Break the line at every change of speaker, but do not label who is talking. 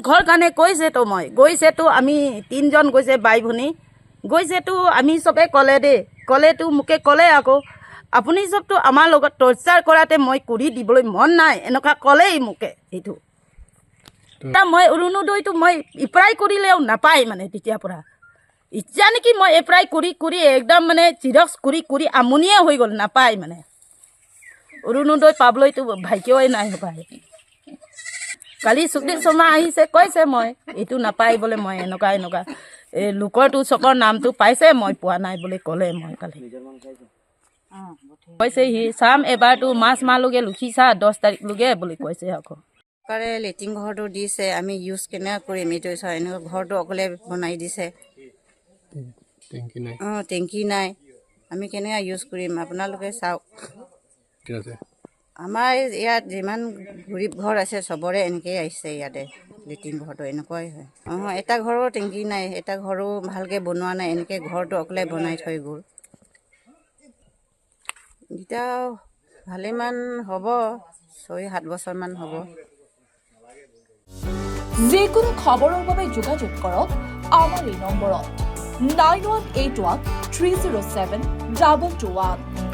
ঘৰ কাৰণে কৈছেতো মই গৈছেতো আমি 3জন গৈছে বাই ভনী গৈছেতো আমি চবে ক'লে দেই ক'লেতো মোকে ক'লে আকৌ আপুনি চবতো আমাৰ লগত টৰ্চাৰ কৰাতে মই কৰি দিবলৈ মন নাই এনেকুৱা ক'লেই মোকে এইটো মই অৰুণোদয়টো মই এপ্লাই কৰিলেও নাপায় মানে তেতিয়াৰ পৰা এতিয়া নেকি মই এপ্লাই কৰি একদম মানে জিৰক্স কৰি আমনিয়ে হৈ গ'ল নাপায় মানে অৰুণোদয় পাবলৈতো ভাগ্যই নাই পায় কালি সুদীপ শৰ্মা আহিছে কৈছে মই এইটো নাপাই বোলে মই এনেকুৱা এই লোকৰটো চবৰ নামটো পাইছে মই পোৱা নাই বুলি ক'লে মই কালি কৈছে সি চাম এবাৰতো মাহলৈকে লুখিছা 10 তাৰিখলৈকে বুলি কৈছে আকৌ
চৰকাৰে লেট্ৰিন ঘৰটো দিছে আমি ইউজ কেনেকৈ কৰিম এইটো চাই এনেকুৱা ঘৰটো অকলে বনাই দিছে টেংকি নাই আমি কেনেকৈ ইউজ কৰিম আপোনালোকে চাওক আমাৰ ইয়াত যিমান গৰীব ঘৰ আছে চবৰে এনেকৈয়ে আহিছে ইয়াতে লেট্ৰিন ঘৰটো এনেকুৱাই হয় এটা ঘৰৰ টেংকি নাই এটা ঘৰো ভালকৈ বনোৱা নাই এনেকৈ ঘৰটো অকলে বনাই থৈ গ'ল এতিয়া ভালেমান হ'ব 6-7 বছৰমান হ'ব
যিকোনো খবৰৰ বাবে যোগাযোগ কৰক আমাৰ এই নম্বৰত 9181 307 221